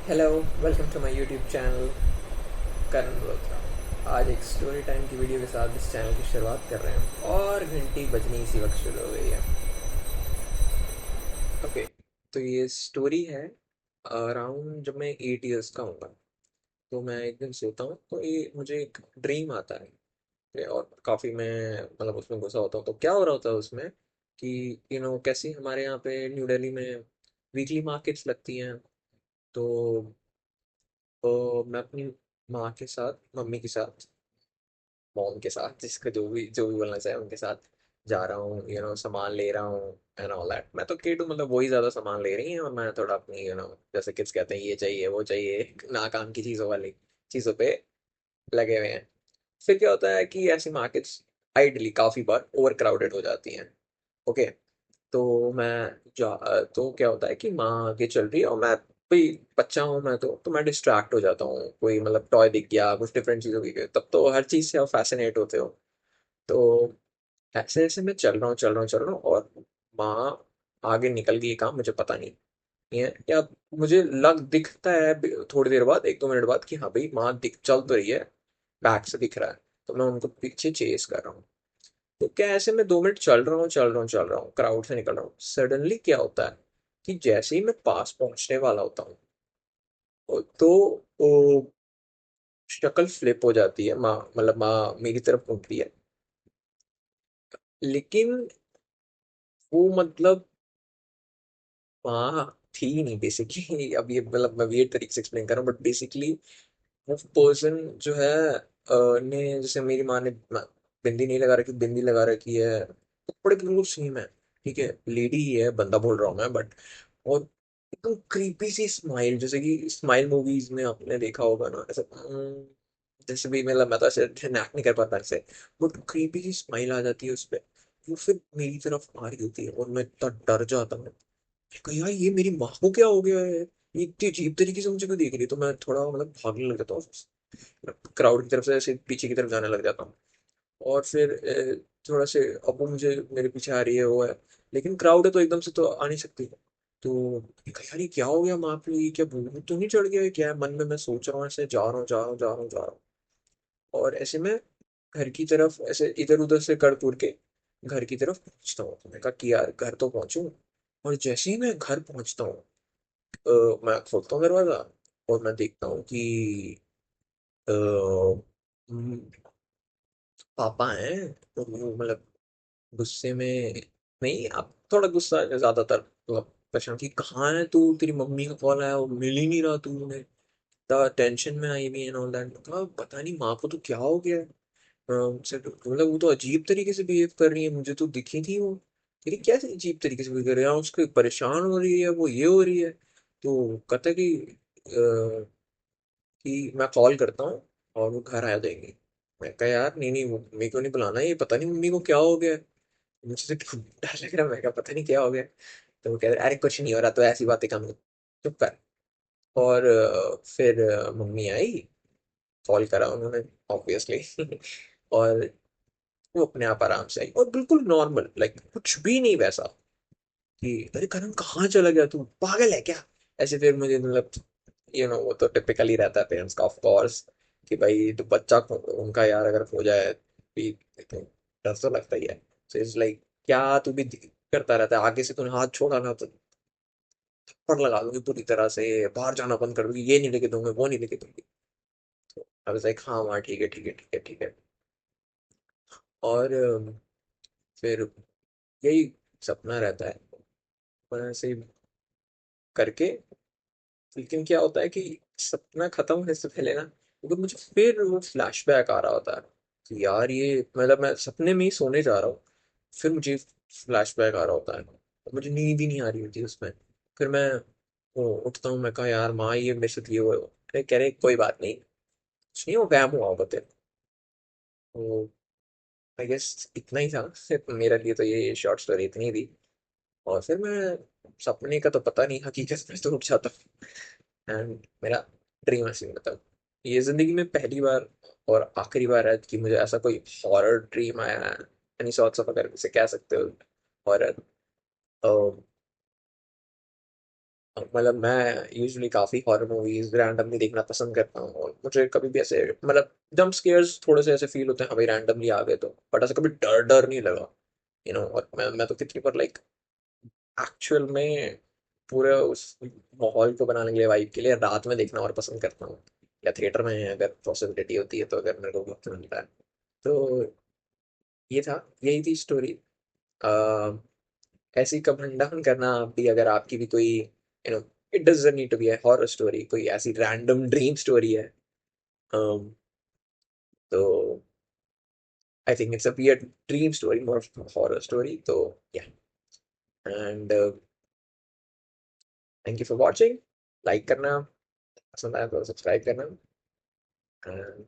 Hello, welcome to my YouTube channel Karan Malhotra. आज एक story time की वीडियो के साथ इस चैनल की शुरुआत कर रहे हैं और घंटी बजनी इसी वक्त शुरू हो गई है। ओके, तो ये स्टोरी है अराउंड जब मैं 8 इयर्स का हूँगा। तो मैं एक दिन सोता हूँ तो ये मुझे एक ड्रीम आता है और काफ़ी मैं मतलब उसमें घुसा होता हूँ। तो क्या हो रहा होता है उसमें कि कैसी हमारे यहाँ पे न्यू दिल्ली में वीकली मार्केट्स लगती हैं। तो मैं अपनी माँ के साथ, मम्मी के साथ, मॉम के साथ, जिसका जो भी बोलना चाहे उनके साथ जा रहा हूँ। सामान ले रहा हूँ एंड ऑल दैट। मैं तो किड हूँ, मतलब वही ज्यादा सामान ले रही हैं और मैं थोड़ा अपनी जैसे किड्स कहते हैं ये चाहिए वो चाहिए ना काम की चीजों वाली चीजों पे लगे हुए हैं। फिर क्या होता है कि ऐसी मार्केट्स आइडली काफी बार ओवर क्राउडेड हो जाती हैं। ओके, तो तो क्या होता है कि माँ आगे चल रही है और मैं कोई बच्चा हूँ, मैं तो मैं डिस्ट्रैक्ट हो जाता हूँ। कोई मतलब टॉय दिख गया, कुछ डिफरेंट चीज़ों की, तब तो हर चीज़ से आप फैसिनेट होते हो। तो ऐसे ऐसे मैं चल रहा हूँ और माँ आगे निकल गई, काम मुझे पता नहीं है या मुझे लग दिखता है थोड़ी देर बाद, 1-2 मिनट बाद, कि हाँ भाई माँ दिख चल तो रही है, बैक से दिख रहा है। तो मैं उनको पीछे चेस कर रहा हूँ। तो क्या ऐसे मैं 2 मिनट चल रहा हूँ, क्राउड से निकल रहा हूँ, सडनली क्या होता है कि जैसे ही मैं पास पहुंचने वाला होता हूँ तो वो शक्ल फ्लिप हो जाती है। माँ मतलब माँ मेरी तरफ घूमती है, लेकिन वो मतलब माँ थी नहीं बेसिकली। अब ये मतलब मैं वियर्ड तरीके से एक्सप्लेन कर रहा हूँ, बट बेसिकली वो पर्सन जो है ने, जैसे मेरी माँ ने बिंदी नहीं लगा रखी, बिंदी लगा रखी है, कपड़े बिल्कुल सेम है। ठीक है, लेडी ही है, बंदा बोल रहा हूँ मैं, बट और एकदम क्रीपी सी स्माइल, जैसे कि स्माइल मूवीज में आपने देखा होगा ना ऐसे। जैसे भी मतलब मैं तो ऐसे एक्ट नहीं कर पाता ऐसे, बट क्रीपी सी स्माइल आ जाती है उस पर। वो फिर मेरी तरफ आ रही होती है और मैं इतना डर जाता हूँ कि यार ये मेरी माँ को क्या हो गया है, ये इतनी अजीब तरीके से मुझे क्यों देख रही है। तो मैं थोड़ा मतलब भागने लग जाता हूँ, क्राउड की तरफ से ऐसे पीछे की तरफ जाने लग जाता हूँ। और फिर थोड़ा से अब वो मुझे मेरे पीछे आ रही है, वो है, लेकिन क्राउड है तो एकदम से तो आ नहीं सकती। तो मैंने कहा, यार ये क्या हो गया माँ को, ये क्या भूत तो नहीं चढ़ गया है क्या? मन में मैं सोच रहा हूँ, ऐसे जा रहा हूँ जा रहा हूँ जा रहा हूँ जा रहा हूँ। और ऐसे में घर की तरफ ऐसे इधर उधर से कर तुर के घर की तरफ पहुंचता हूँ। तो मैंने कहा कि यार घर तो पहुंचूं। और जैसे ही मैं घर पहुंचता हूँ, मैं खोलता हूँ दरवाजा और मैं देखता हूँ कि अ, पापा हैं। तो वो मतलब गुस्से में नहीं, अब थोड़ा गुस्सा है ज्यादातर, मतलब परेशान कि कहाँ है तू, तेरी मम्मी का कॉल आया, वो मिल ही नहीं रहा तू, उन्हें टेंशन में आई भी एंड ऑल दैट। कहा पता नहीं माँ को तो क्या हो गया है। मतलब वो तो अजीब तरीके से बिहेव कर रही है, मुझे तो दिखी थी वो, लेकिन क्या अजीब तरीके से बिहेव कर रही है, उसको परेशान हो रही है, वो ये हो रही है। तो कहता है कि मैं कॉल करता हूँ और वो घर आ जाएंगे। मैं कहा यार नहीं नहीं, वो मम्मी को नहीं बुलाना, ये पता नहीं मम्मी को क्या हो गया है। मुझे तो डर लग रहा है, मैं कहा पता नहीं क्या हो गया। तो वो कह रहे अरे कुछ नहीं हो रहा, तो ऐसी बातें कम चुप कर। और फिर मम्मी आई, कॉल करा उन्होंने ऑब्वियसली और वो अपने आप आराम से आई और बिल्कुल नॉर्मल, लाइक कुछ भी नहीं वैसा कि अरे करण कहाँ चला गया तू, पागल है क्या। ऐसे फिर मुझे मतलब वो तो टिपिकल ही रहता है पेरेंट्स का, ऑफ कोर्स, कि भाई तो बच्चा उनका यार अगर हो जाए भी तो डर तो लगता ही है। सो इट्स लाइक क्या तू भी करता रहता है, आगे से तूने हाथ छोड़ा ना तो थप्पड़ लगा दूंगी पूरी तरह से, बाहर जाना बंद कर दूंगी, ये नहीं लेके दूंगी वो नहीं लेके दूंगी। तो आई वाज लाइक हाँ हाँ ठीक है ठीक है ठीक है ठीक है। और फिर यही सपना रहता है, पर ऐसे ही करके। लेकिन क्या होता है कि सपना खत्म होने से पहले ना, क्योंकि मुझे फिर वो फ्लैशबैक आ रहा होता है कि यार ये मतलब मैं सपने में ही सोने जा रहा हूँ, फिर मुझे फ्लैशबैक आ रहा होता है और मुझे नींद ही नहीं आ रही होती उसमें। फिर मैं वो उठता हूँ, मैं कहा यार माँ ये मेरे साथ ये हुआ है। अरे कह रहे कोई बात नहीं, कुछ नहीं, वो वहम हुआ होगा तेरे। तो आई गेस इतना ही था सिर्फ मेरे लिए, तो ये शॉर्ट स्टोरी इतनी थी। और फिर मैं सपने का तो पता नहीं, हकीकत में तो उठ जाता एंड मेरा ड्रीम ऐसे मतलब ये जिंदगी में पहली बार और आखिरी बार है कि मुझे ऐसा कोई हॉरर ड्रीम आया है। एनी सॉर्ट्स ऑफ, अगर इसे कह सकते हो हॉरर। मतलब मैं यूजुअली काफी हॉरर मूवीज रैंडमली देखना पसंद करता हूँ, और मुझे कभी भी ऐसे मतलब जंप स्केयर्स थोड़े से ऐसे फील होते हैं, हाँ भाई रैंडमली आ गए तो, बट ऐसे कभी डर डर नहीं लगा, और मैं तो कितनी बार लाइक एक्चुअल में पूरे उस माहौल को बनाने के लिए, वाइब के लिए रात में देखना और पसंद करता हूँ, या थिएटर में अगर पॉसिबिलिटी होती है तो, अगर मेरे को वक्त मिलता है तो। ये था, यही थी स्टोरी। ऐसी कमेंट करना आप भी, अगर आपकी भी कोई it doesn't need to be a horror story, कोई ऐसी रैंडम ड्रीम स्टोरी है, um, तो I think it's a weird dream story, more horror story, तो या। And thank you for watching. Like करना, पसंद आया तो सब्सक्राइब करना, and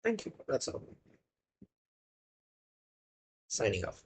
thank you, that's all, signing of.